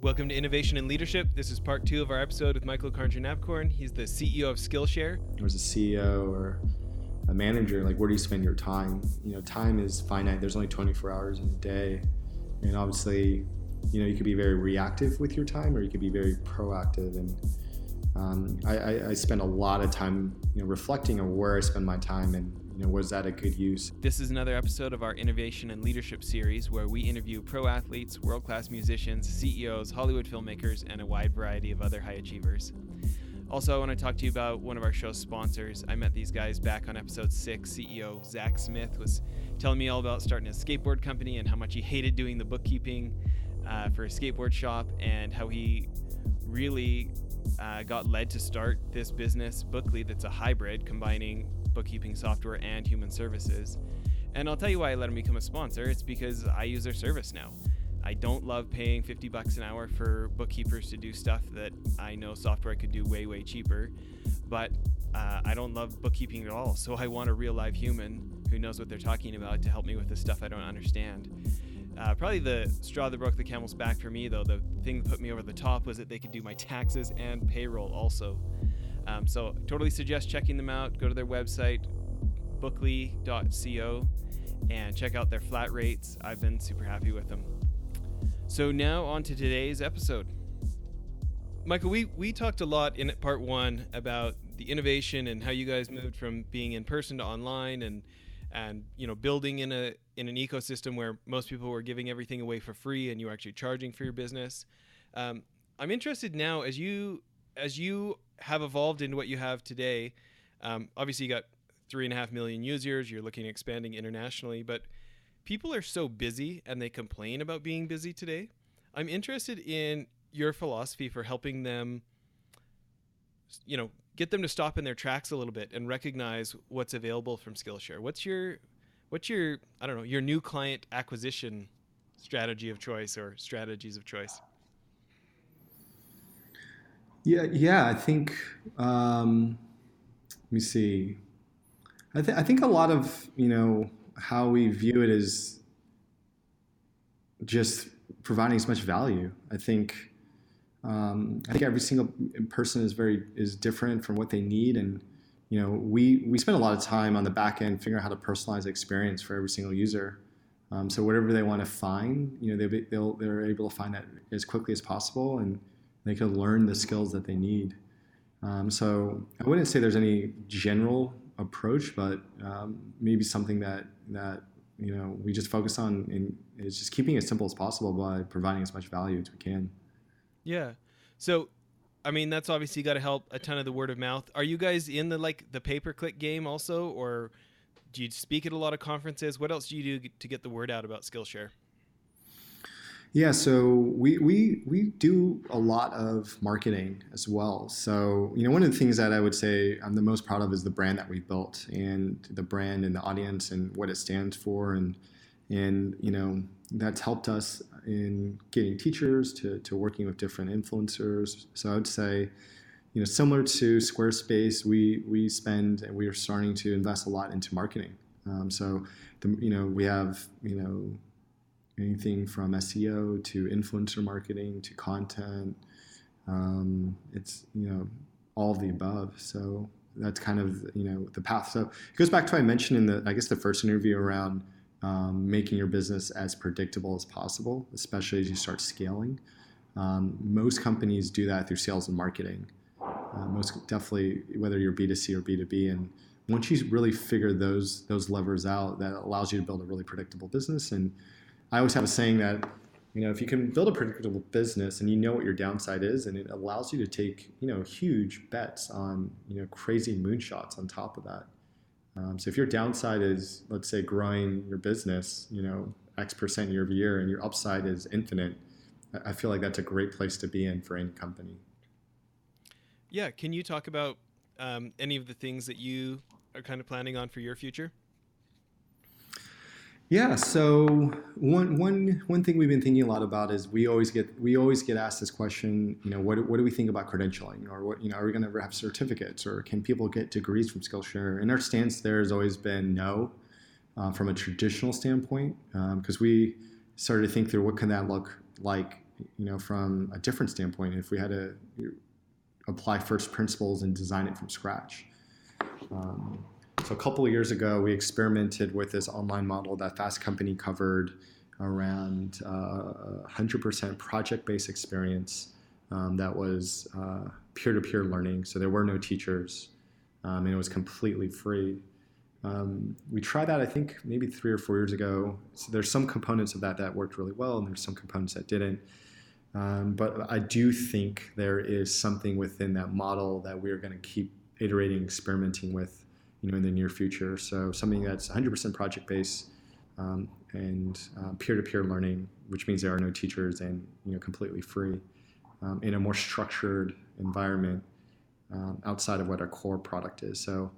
Welcome to Innovation and Leadership. This is part 2 of our episode with Michael Karnjanaprakorn. He's the CEO of Skillshare. As a CEO or a manager, like, where do you spend your time? Time is finite. There's only 24 hours in a day. And obviously, you could be very reactive with your time, or you could be very proactive. And I spend a lot of time, reflecting on where I spend my time and, was that a good use? This is another episode of our Innovation and Leadership series where we interview pro athletes, world-class musicians, CEOs, Hollywood filmmakers, and a wide variety of other high achievers. Also, I want to talk to you about one of our show's sponsors. I met these guys back on episode 6. CEO Zach Smith was telling me all about starting a skateboard company and how much he hated doing the bookkeeping for a skateboard shop, and how he really got led to start this business, Bookly, that's a hybrid combining bookkeeping software and human services. And I'll tell you why I let them become a sponsor. It's because I use their service now. I don't love paying $50 an hour for bookkeepers to do stuff that I know software could do way cheaper, but I don't love bookkeeping at all. So I want a real live human who knows what they're talking about to help me with the stuff I don't understand. Probably the straw that broke the camel's back for me, though, the thing that put me over the top, was that they could do my taxes and payroll also. So totally suggest checking them out. Go to their website, bookly.co, and check out their flat rates. I've been super happy with them. So now on to today's episode. Michael, we talked a lot in part 1 about the innovation and how you guys moved from being in person to online, and building in an ecosystem where most people were giving everything away for free and you were actually charging for your business. I'm interested now, as you have evolved into what you have today. Obviously you got 3.5 million users. You're looking at expanding internationally, but people are so busy and they complain about being busy today. I'm interested in your philosophy for helping them, get them to stop in their tracks a little bit and recognize what's available from Skillshare. What's your your new client acquisition strategy of choice, or strategies of choice? Yeah. I think. Let me see. I think a lot of how we view it is just providing as much value. I think every single person is different from what they need, and we spend a lot of time on the back end figuring out how to personalize the experience for every single user. So whatever they want to find, they're able to find that as quickly as possible, and they can learn the skills that they need. So I wouldn't say there's any general approach, but maybe something that we just focus on, and is just keeping it as simple as possible by providing as much value as we can. Yeah. So, that's obviously got to help a ton of the word of mouth. Are you guys in the pay-per-click game also, or do you speak at a lot of conferences? What else do you do to get the word out about Skillshare? Yeah, so we do a lot of marketing as well. So, one of the things that I would say I'm the most proud of is the brand that we've built, and the brand and the audience and what it stands for. And that's helped us in getting teachers to working with different influencers. So I would say, similar to Squarespace, we spend, and we are starting to invest a lot into marketing. We have, anything from SEO to influencer marketing to content. It's, all of the above. So that's kind of, the path. So it goes back to what I mentioned in the first interview around making your business as predictable as possible, especially as you start scaling. Most companies do that through sales and marketing. Most definitely, whether you're B2C or B2B. And once you really figure those levers out, that allows you to build a really predictable business. And I always have a saying that, if you can build a predictable business and you know what your downside is, and it allows you to take, huge bets on, crazy moonshots on top of that. So if your downside is, let's say, growing your business, X% year over year, and your upside is infinite, I feel like that's a great place to be in for any company. Yeah. Can you talk about any of the things that you are kind of planning on for your future? Yeah. So one thing we've been thinking a lot about is we always get asked this question. What do we think about credentialing, or what are we going to have certificates, or can people get degrees from Skillshare? And our stance there has always been no, from a traditional standpoint, because we started to think through what can that look like from a different standpoint, if we had to apply first principles and design it from scratch. So a couple of years ago, we experimented with this online model that Fast Company covered around 100% project-based experience that was peer-to-peer learning. So there were no teachers, and it was completely free. We tried that, I think, maybe 3 or 4 years ago. So there's some components of that worked really well, and there's some components that didn't. But I do think there is something within that model that we're going to keep iterating, experimenting with, in the near future. So something that's 100% project-based and peer-to-peer learning, which means there are no teachers and completely free in a more structured environment outside of what our core product is. So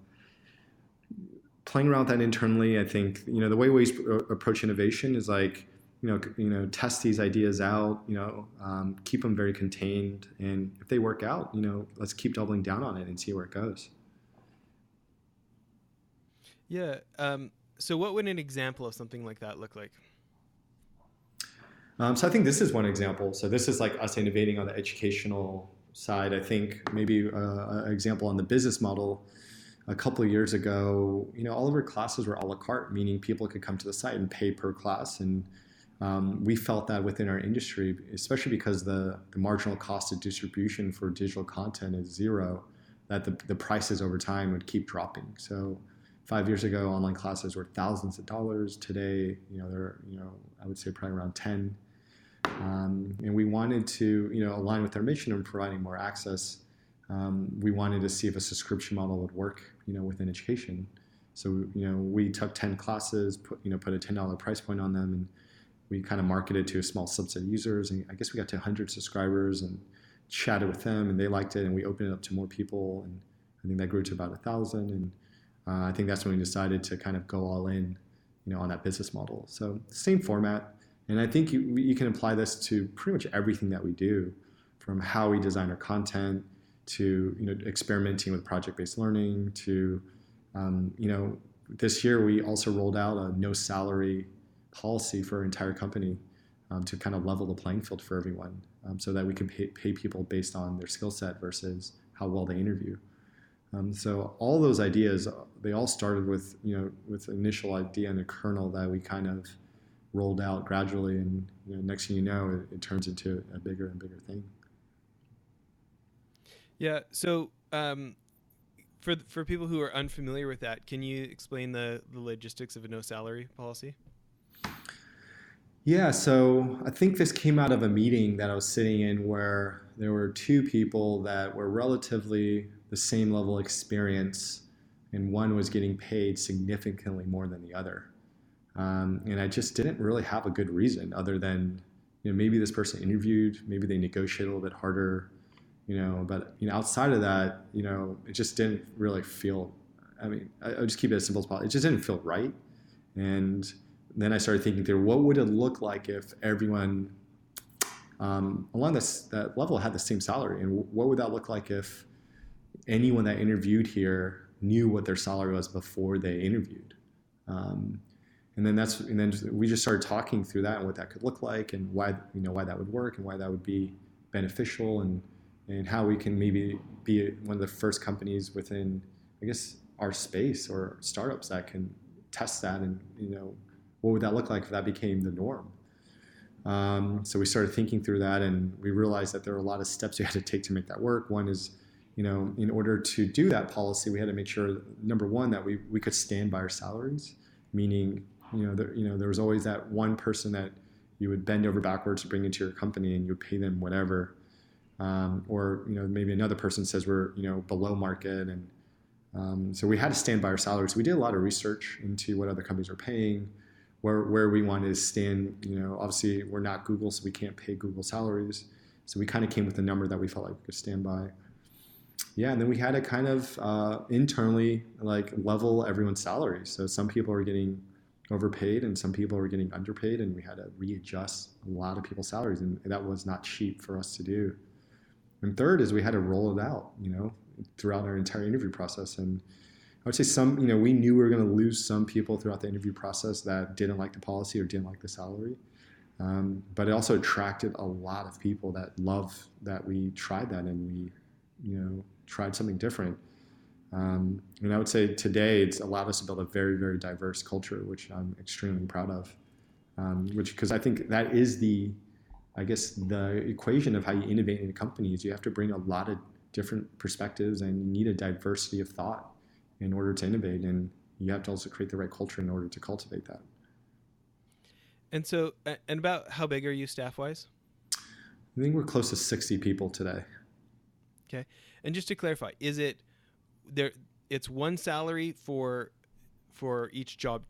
playing around with that internally, I think the way we approach innovation is like test these ideas out, keep them very contained, and if they work out, let's keep doubling down on it and see where it goes. Yeah. So what would an example of something like that look like? So I think this is one example. So this is like us innovating on the educational side. I think maybe an example on the business model. A couple of years ago, all of our classes were a la carte, meaning people could come to the site and pay per class. And we felt that within our industry, especially because the marginal cost of distribution for digital content is zero, that the prices over time would keep dropping. So 5 years ago, online classes were thousands of dollars. Today, they're I would say probably around 10. And we wanted to align with our mission of providing more access. We wanted to see if a subscription model would work within education. So we took 10 classes, put a $10 price point on them, and we kind of marketed to a small subset of users. And I guess we got to 100 subscribers and chatted with them, and they liked it, and we opened it up to more people, and I think that grew to about 1,000. And I think that's when we decided to kind of go all in, on that business model. So same format, and I think you can apply this to pretty much everything that we do, from how we design our content to experimenting with project-based learning to this year we also rolled out a no salary policy for our entire company to kind of level the playing field for everyone, so that we can pay people based on their skill set versus how well they interview. So all those ideas, they all started with with initial idea and a kernel that we kind of rolled out gradually, and next thing you know, it turns into a bigger and bigger thing. Yeah. So for people who are unfamiliar with that, can you explain the logistics of a no salary policy? Yeah, so I think this came out of a meeting that I was sitting in where there were two people that were relatively the same level of experience, and one was getting paid significantly more than the other. And I just didn't really have a good reason other than, maybe this person interviewed, maybe they negotiated a little bit harder, but outside of that, it just didn't really feel, I'll just keep it as simple as possible. It just didn't feel right. And then I started thinking through, what would it look like if everyone along that level had the same salary? And what would that look like if anyone that interviewed here knew what their salary was before they interviewed? And then we just started talking through that and what that could look like, and why that would work, and why that would be beneficial, and how we can maybe be one of the first companies within, I guess, our space or startups that can test that, and what would that look like if that became the norm? So we started thinking through that, and we realized that there were a lot of steps we had to take to make that work. One is, in order to do that policy, we had to make sure, number one, that we could stand by our salaries, meaning, there was always that one person that you would bend over backwards to bring into your company, and you would pay them whatever. Or maybe another person says we're below market, and so we had to stand by our salaries. We did a lot of research into what other companies are paying, where we wanted to stand. Obviously we're not Google, so we can't pay Google salaries. So we kind of came with a number that we felt like we could stand by. Yeah, and then we had to kind of internally level everyone's salaries. So some people are getting overpaid and some people are getting underpaid, and we had to readjust a lot of people's salaries, and that was not cheap for us to do. And third is we had to roll it out, throughout our entire interview process. And I would say we knew we were going to lose some people throughout the interview process that didn't like the policy or didn't like the salary. But it also attracted a lot of people that love that we tried that and we, tried something different. And I would say today it's allowed us to build a very, very diverse culture, which I'm extremely proud of. Because I think that is I guess, the equation of how you innovate in a company is you have to bring a lot of different perspectives and you need a diversity of thought in order to innovate. And you have to also create the right culture in order to cultivate that. And so, and about how big are you staff-wise? I think we're close to 60 people today. Okay. And just to clarify, is it there? It's one salary for each job,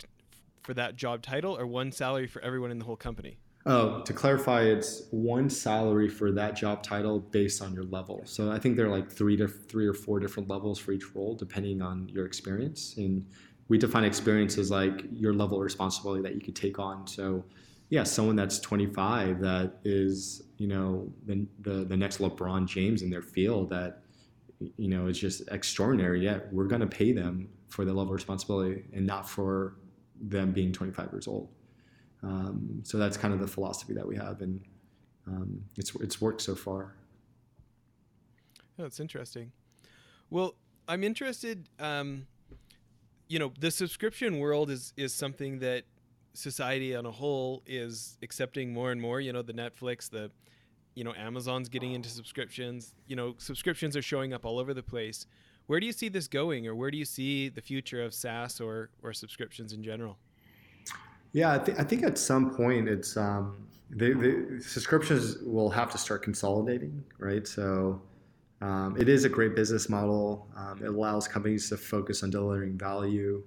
for that job title, or one salary for everyone in the whole company? Oh, to clarify, it's one salary for that job title based on your level. So I think there are like three or four different levels for each role, depending on your experience. And we define experience as like your level of responsibility that you could take on. So yeah, someone that's 25 that is, the next LeBron James in their field that, is just extraordinary. Yeah, we're going to pay them for the level of responsibility and not for them being 25 years old. So that's kind of the philosophy that we have, and it's worked so far. Oh, that's interesting. Well, I'm interested. The subscription world is something that society on a whole is accepting more and more. The Netflix, Amazon's getting into subscriptions. Subscriptions are showing up all over the place. Where do you see this going, or where do you see the future of SaaS or subscriptions in general? Yeah, I think at some point it's the subscriptions will have to start consolidating, right? So it is a great business model. It allows companies to focus on delivering value.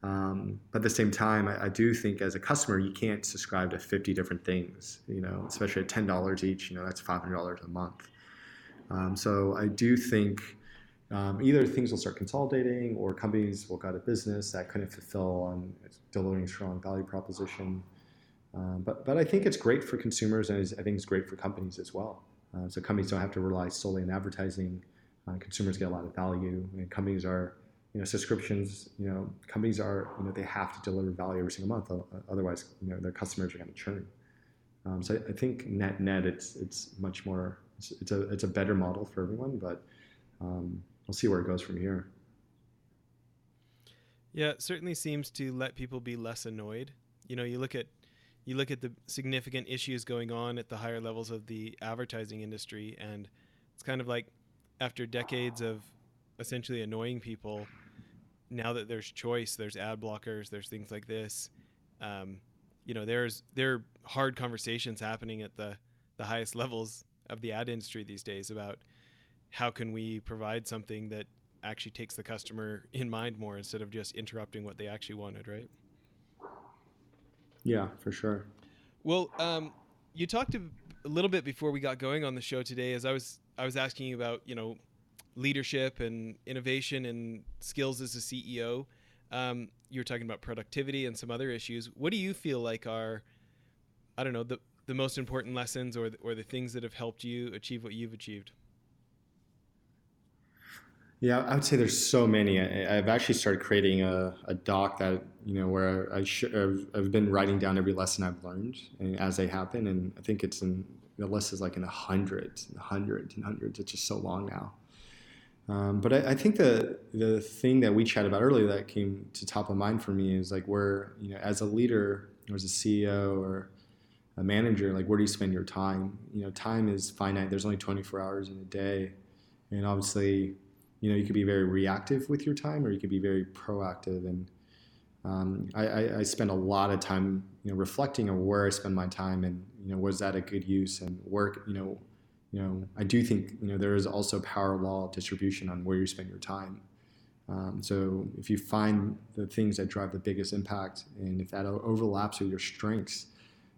But at the same time, I do think as a customer, you can't subscribe to 50 different things, especially at $10 each, that's $500 a month. So I do think either things will start consolidating or companies will go out of business that couldn't fulfill on delivering strong value proposition. But I think it's great for consumers, and I think it's great for companies as well. So companies don't have to rely solely on advertising. Consumers get a lot of value, and companies are, subscriptions. Companies are, they have to deliver value every single month. Otherwise, their customers are going to churn. So I think net, it's much more. It's a better model for everyone, but we'll see where it goes from here. Yeah, it certainly seems to let people be less annoyed. You look at the significant issues going on at the higher levels of the advertising industry, and it's kind of like after decades of essentially annoying people, now that there's choice, there's ad blockers, there's things like this. There are hard conversations happening at the highest levels of the ad industry these days about how can we provide something that actually takes the customer in mind more instead of just interrupting what they actually wanted, right? Yeah, for sure. Well, you talked a little bit before we got going on the show today, as I was asking you about leadership and innovation and skills as a CEO. You were talking about productivity and some other issues. What do you feel like are, I don't know, the most important lessons or the things that have helped you achieve what you've achieved? Yeah, I would say there's so many. I've actually started creating a doc that, where I've been writing down every lesson I've learned as they happen. And I think the list is like in the hundreds and hundreds and hundreds. It's just so long now. But I think the thing that we chatted about earlier that came to top of mind for me is like where, as a leader or as a CEO or a manager, like where do you spend your time? Time is finite. There's only 24 hours in a day. And obviously, you could be very reactive with your time or you could be very proactive. And I spend a lot of time, reflecting on where I spend my time and, was that a good use and work, I do think, there is also power law distribution on where you spend your time. So if you find the things that drive the biggest impact and if that overlaps with your strengths,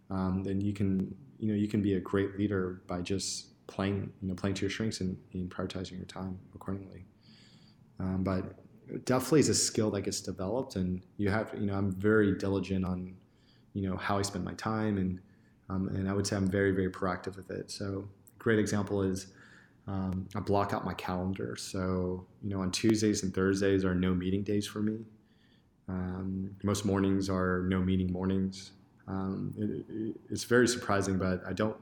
then you can be a great leader by just playing to your strengths and prioritizing your time accordingly. But definitely is a skill that gets developed, and you have, I'm very diligent on, how I spend my time, and I would say I'm very, very proactive with it. So a great example is I block out my calendar. So, on Tuesdays and Thursdays are no meeting days for me. Most mornings are no meeting mornings. It's very surprising, but I don't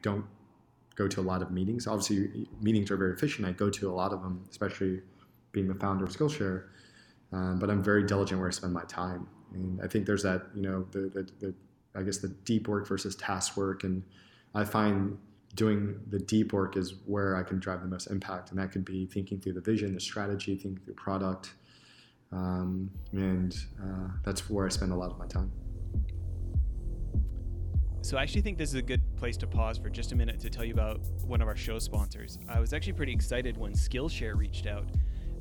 go to a lot of meetings. Obviously, meetings are very efficient. I go to a lot of them, especially being the founder of Skillshare. But I'm very diligent where I spend my time, and I think there's that the I guess the deep work versus task work, and I find doing the deep work is where I can drive the most impact, and that could be thinking through the vision, the strategy, thinking through product, and that's where I spend a lot of my time. So I actually think this is a good place to pause for just a minute to tell you about one of our show sponsors. I was actually pretty excited when Skillshare reached out.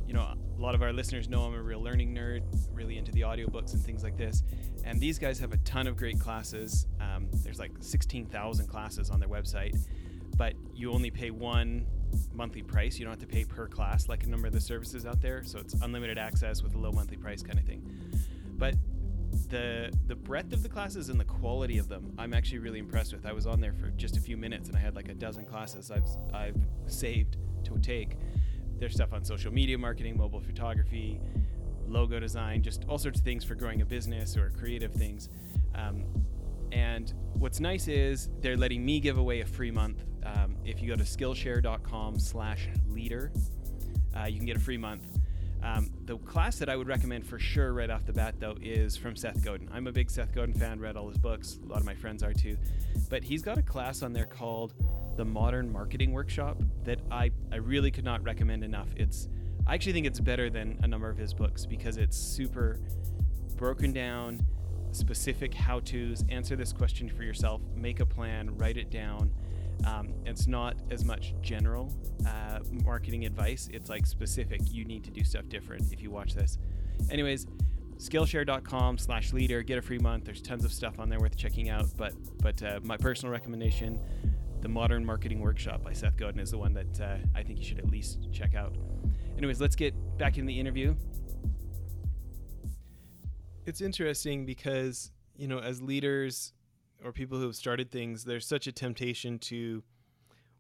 A lot of our listeners know I'm a real learning nerd, really into the audiobooks and things like this. And these guys have a ton of great classes. There's like 16,000 classes on their website, but you only pay one monthly price. You don't have to pay per class like a number of the services out there. So it's unlimited access with a low monthly price kind of thing. But the breadth of the classes and the quality of them, I'm actually really impressed with. I was on there for just a few minutes and I had like a dozen classes I've saved to take. There's stuff on social media marketing, mobile photography, logo design, just all sorts of things for growing a business or creative things. And what's nice is they're letting me give away a free month. If you go to Skillshare.com/leader, you can get a free month. The class that I would recommend for sure right off the bat, though, is from Seth Godin. I'm a big Seth Godin fan, read all his books. A lot of my friends are too. But he's got a class on there called the Modern Marketing Workshop that I really could not recommend enough. I actually think it's better than a number of his books because it's super broken down, specific how-tos, answer this question for yourself, make a plan, write it down. It's not as much general marketing advice. It's like specific. You need to do stuff different if you watch this. Anyways, Skillshare.com/leader, get a free month. There's tons of stuff on there worth checking out. But my personal recommendation, the Modern Marketing Workshop by Seth Godin, is the one that I think you should at least check out. Anyways, let's get back in the interview. It's interesting because, as leaders or people who have started things, there's such a temptation to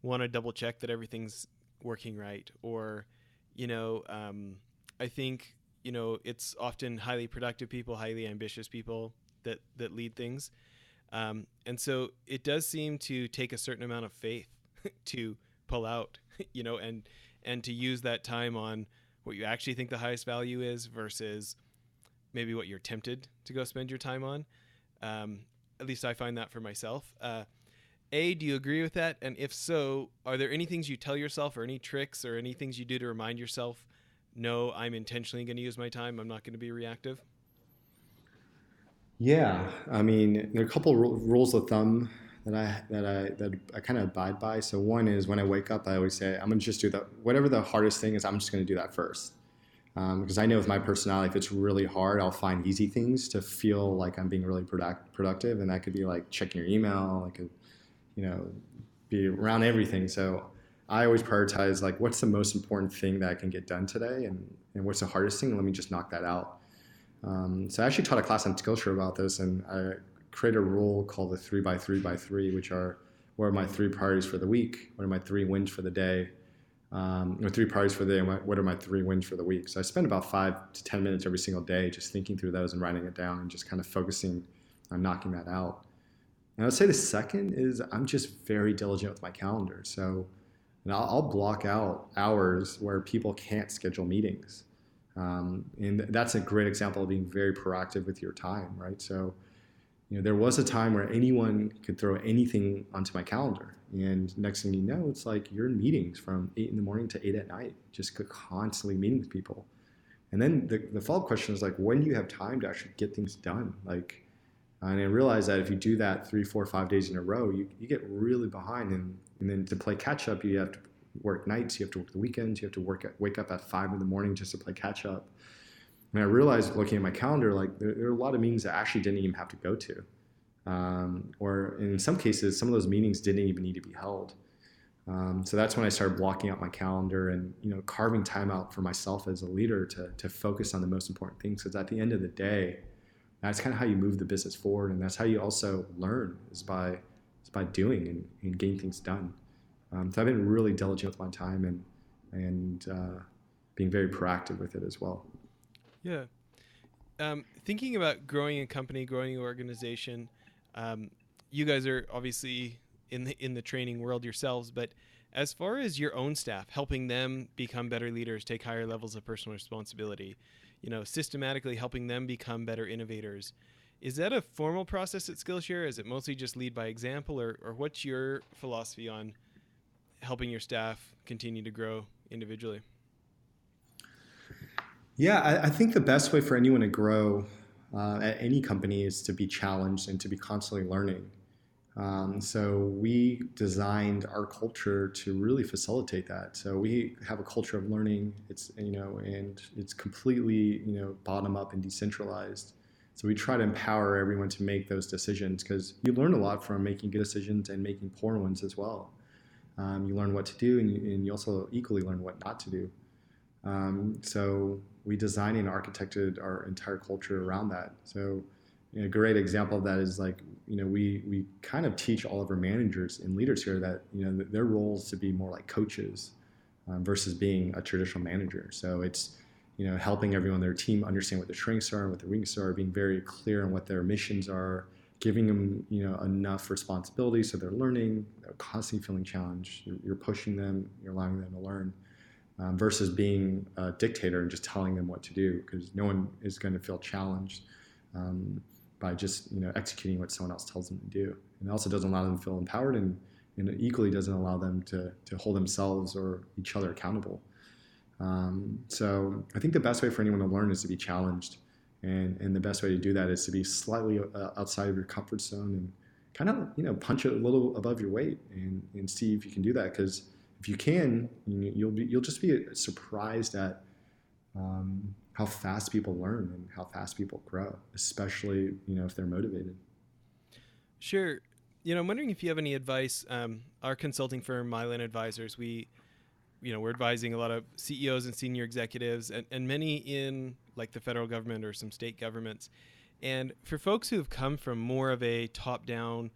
want to double check that everything's working right. Or, I think, it's often highly productive people, highly ambitious people that lead things. And so it does seem to take a certain amount of faith to pull out, and to use that time on what you actually think the highest value is versus maybe what you're tempted to go spend your time on. At least I find that for myself. Do you agree with that? And if so, are there any things you tell yourself or any tricks or any things you do to remind yourself, no, I'm intentionally going to use my time. I'm not going to be reactive? Yeah, I mean, there are a couple rules of thumb that I kind of abide by. So one is when I wake up, I always say I'm going to just do whatever the hardest thing is. I'm just going to do that first, because I know with my personality, if it's really hard, I'll find easy things to feel like I'm being really productive, and that could be like checking your email, like be around everything. So I always prioritize like what's the most important thing that I can get done today, and what's the hardest thing. Let me just knock that out. So I actually taught a class on Skillshare about this, and I created a rule called the 3x3x3, which are what are my 3 priorities for the week, what are my 3 wins for the day, or 3 priorities for the day, and what are my 3 wins for the week. So I spend about 5 to 10 minutes every single day just thinking through those and writing it down and just kind of focusing on knocking that out. And I would say the second is I'm just very diligent with my calendar. So I'll block out hours where people can't schedule meetings. And that's a great example of being very proactive with your time, right? So, there was a time where anyone could throw anything onto my calendar. And next thing you know, it's like you're in meetings from 8 in the morning to 8 at night, just constantly meeting with people. And then the follow-up question is like, when do you have time to actually get things done? And I realized that if you do that 3, 4, 5 days in a row, you get really behind. And then to play catch up, you have to work nights, you have to work the weekends, you have to wake up at 5 in the morning just to play catch up. And I realized looking at my calendar, like there are a lot of meetings that I actually didn't even have to go to. Or in some cases, some of those meetings didn't even need to be held. So that's when I started blocking out my calendar and, carving time out for myself as a leader to focus on the most important things. Because at the end of the day, that's kind of how you move the business forward. And that's how you also learn is by doing and getting things done. So I've been really diligent with my time and being very proactive with it as well. Yeah. Thinking about growing a company, growing an organization, um, you guys are obviously in the training world yourselves, but as far as your own staff, helping them become better leaders, take higher levels of personal responsibility, systematically helping them become better innovators, is that a formal process at Skillshare? Is it mostly just lead by example, or what's your philosophy on helping your staff continue to grow individually? Yeah, I think the best way for anyone to grow at any company is to be challenged and to be constantly learning. So we designed our culture to really facilitate that. So we have a culture of learning. And it's completely bottom up and decentralized. So we try to empower everyone to make those decisions because you learn a lot from making good decisions and making poor ones as well. You learn what to do, and you also equally learn what not to do. So we designed and architected our entire culture around that. So a great example of that is like, we kind of teach all of our managers and leaders here that, their role is to be more like coaches versus being a traditional manager. So it's, helping everyone on their team understand what their strengths are, what their weaknesses are, being very clear on what their missions are, giving them, enough responsibility so they're learning, they're constantly feeling challenged. You're pushing them, you're allowing them to learn. Versus being a dictator and just telling them what to do, because no one is going to feel challenged by just executing what someone else tells them to do. And it also doesn't allow them to feel empowered, and it equally doesn't allow them to hold themselves or each other accountable. So I think the best way for anyone to learn is to be challenged, and the best way to do that is to be slightly outside of your comfort zone and kind of punch it a little above your weight and see if you can do that, because if you can, you'll just be surprised at how fast people learn and how fast people grow, especially if they're motivated. Sure. I'm wondering if you have any advice. Our consulting firm, Mylan Advisors, we're advising a lot of CEOs and senior executives, and many in like the federal government or some state governments. And for folks who have come from more of a top-down,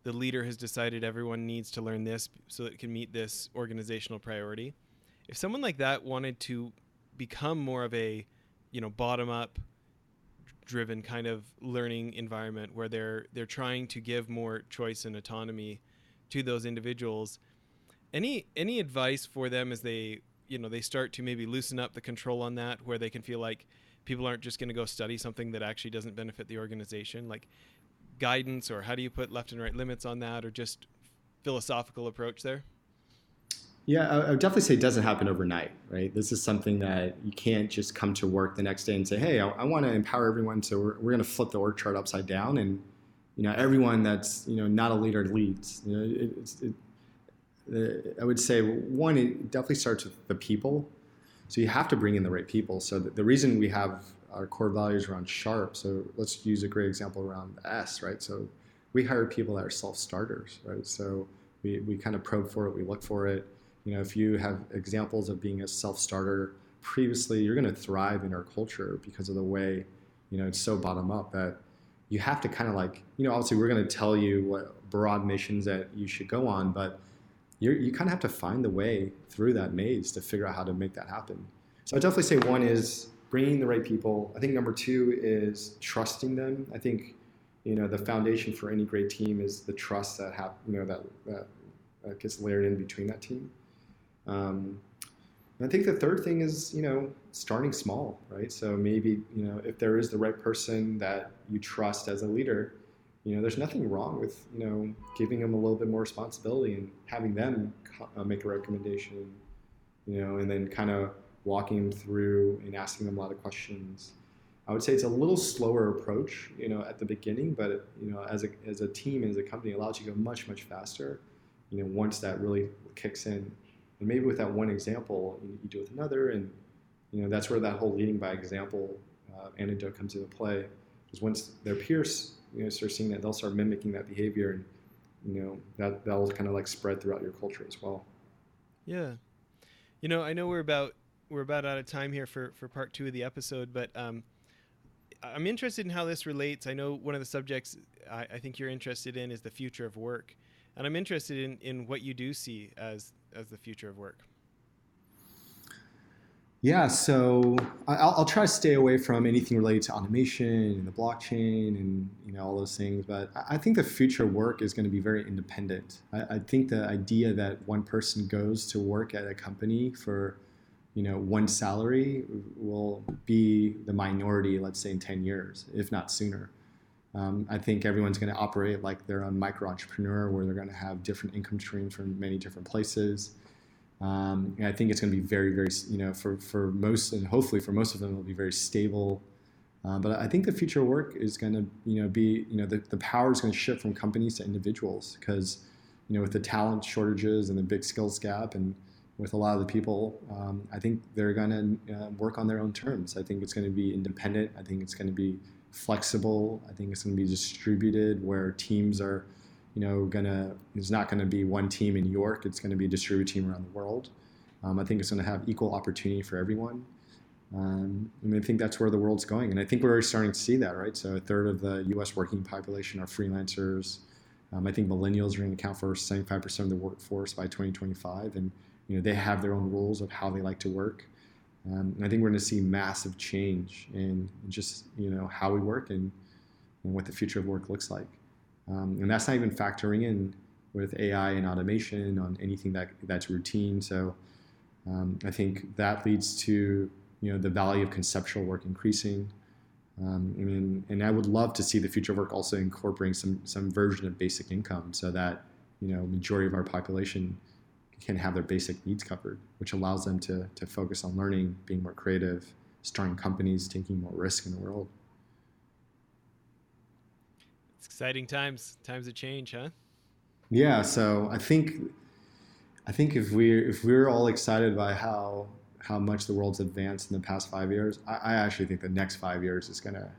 the leader has decided everyone needs to learn this so that it can meet this organizational priority. If someone like that wanted to become more of a, bottom-up driven kind of learning environment where they're trying to give more choice and autonomy to those individuals, any advice for them as they start to maybe loosen up the control on that, where they can feel like people aren't just going to go study something that actually doesn't benefit the organization, like guidance, or how do you put left and right limits on that, or just philosophical approach there? Yeah, I would definitely say it doesn't happen overnight, right? This is something that you can't just come to work the next day and say, hey, I want to empower everyone, so we're going to flip the org chart upside down, and everyone that's not a leader leads. I would say one, it definitely starts with the people. So you have to bring in the right people. So the reason we have our core values around SHARP, so let's use a great example around S, right? So we hire people that are self-starters, right? So we kind of probe for it, we look for it. If you have examples of being a self-starter previously, you're going to thrive in our culture because of the way, it's so bottom up that you have to kind of like, obviously we're going to tell you what broad missions that you should go on, but you kind of have to find the way through that maze to figure out how to make that happen. So I definitely say one is bringing the right people. I think number two is trusting them. I think, the foundation for any great team is the trust that that gets layered in between that team. And I think the third thing is, starting small, right? So maybe, if there is the right person that you trust as a leader, there's nothing wrong with, giving them a little bit more responsibility and having them make a recommendation, and then kind of walking them through and asking them a lot of questions. I would say it's a little slower approach, at the beginning, but, as a team, as a company, it allows you to go much, much faster, once that really kicks in. And maybe with that one example, you do it with another, and that's where that whole leading by example anecdote comes into play. Because once their peers start seeing that, they'll start mimicking that behavior, and that'll kind of like spread throughout your culture as well. Yeah, I know we're about out of time here for part two of the episode, but I'm interested in how this relates. I know one of the subjects I think you're interested in is the future of work, and I'm interested in what you do see as the future of work. Yeah, so I'll try to stay away from anything related to automation and the blockchain and all those things. But I think the future of work is going to be very independent. I think the idea that one person goes to work at a company for one salary will be the minority, let's say in 10 years, if not sooner. I think everyone's going to operate like they're a micro entrepreneur, where they're going to have different income streams from many different places. And I think it's going to be very, very, for most, and hopefully for most of them, it'll be very stable. But I think the future of work is going to, be, the power is going to shift from companies to individuals, because, with the talent shortages and the big skills gap, and with a lot of the people, I think they're going to work on their own terms. I think it's going to be independent. I think it's going to be flexible. I think it's going to be distributed, where teams are it's not going to be one team in New York. It's going to be a distributed team around the world. I think it's going to have equal opportunity for everyone. I think that's where the world's going. And I think we're already starting to see that, right? So a third of the US working population are freelancers. I think millennials are going to account for 75% of the workforce by 2025. And, they have their own rules of how they like to work. And I think we're going to see massive change in just, how we work and what the future of work looks like. And that's not even factoring in with AI and automation on anything that's routine. So I think that leads to the value of conceptual work increasing. And I would love to see the future of work also incorporating some version of basic income, so that majority of our population can have their basic needs covered, which allows them to focus on learning, being more creative, starting companies, taking more risk in the world. Exciting times of change, huh? Yeah, so I think if we're all excited by how much the world's advanced in the past 5 years, I actually think the next 5 years is gonna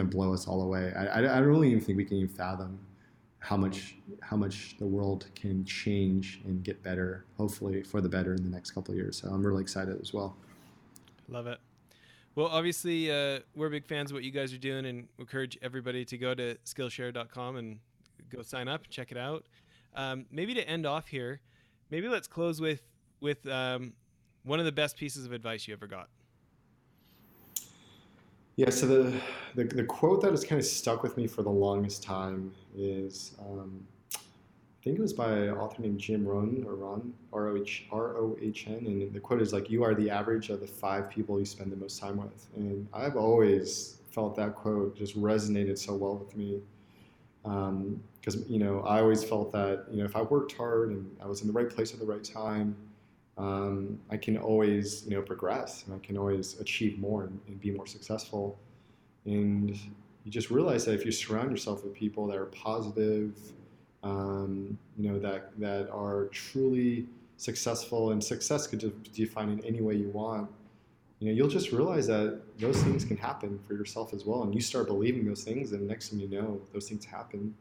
blow us all away. I don't even think we can even fathom how much the world can change and get better, hopefully for the better, in the next couple of years. So I'm really excited as well. Love it. Well, obviously, we're big fans of what you guys are doing, and encourage everybody to go to Skillshare.com and go sign up, check it out. Maybe to end off here, maybe let's close with one of the best pieces of advice you ever got. Yeah, so the quote that has kind of stuck with me for the longest time is, I think it was by an author named Jim Rohn, or Ron, R-O-H-N, and the quote is like, "You are the average of the 5 people you spend the most time with." And I've always felt that quote just resonated so well with me, because I always felt that if I worked hard and I was in the right place at the right time, I can always progress, and I can always achieve more and be more successful. And you just realize that if you surround yourself with people that are positive, that are truly successful, and success could just be defined in any way you want, you'll just realize that those things can happen for yourself as well. And you start believing those things, and next thing you know, those things happen.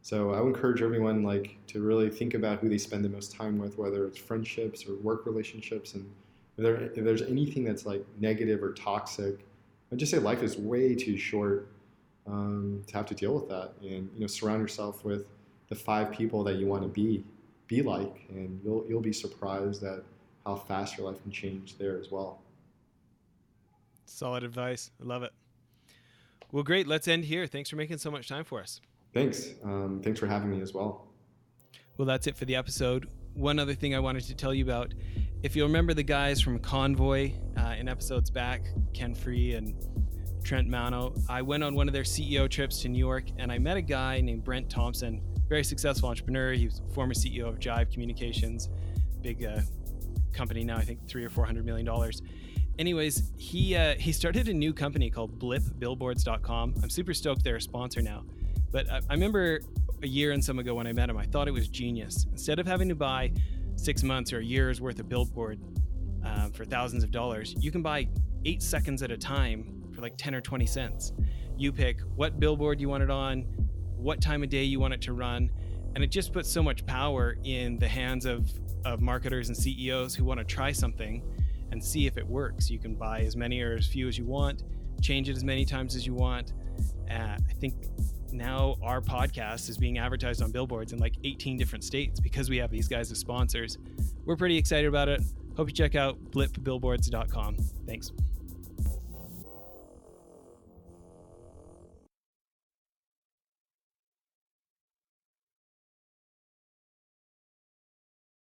So I would encourage everyone to really think about who they spend the most time with, whether it's friendships or work relationships. And if there's anything that's negative or toxic, I'd just say life is way too short to have to deal with that. And surround yourself with the 5 people that you want to be like, and you'll be surprised at how fast your life can change there as well. Solid advice. I love it. Well, great. Let's end here. Thanks for making so much time for us. Thanks. Thanks for having me as well. Well, that's it for the episode. One other thing I wanted to tell you about, if you remember the guys from Convoy in episodes back, Ken Free and Trent Mano, I went on one of their CEO trips to New York, and I met a guy named Brent Thompson, very successful entrepreneur. He was former CEO of Jive Communications, big company now, I think $300 or $400 million. Anyways, he started a new company called blipbillboards.com. I'm super stoked they're a sponsor now. But I remember a year and some ago when I met him, I thought it was genius. Instead of having to buy 6 months or a year's worth of billboard for thousands of dollars, you can buy 8 seconds at a time for 10 or 20 cents. You pick what billboard you want it on, what time of day you want it to run, and it just puts so much power in the hands of marketers and CEOs who want to try something and see if it works. You can buy as many or as few as you want, change it as many times as you want. I think now our podcast is being advertised on billboards in 18 different states because we have these guys as sponsors. We're pretty excited about it. Hope you check out blipbillboards.com. Thanks.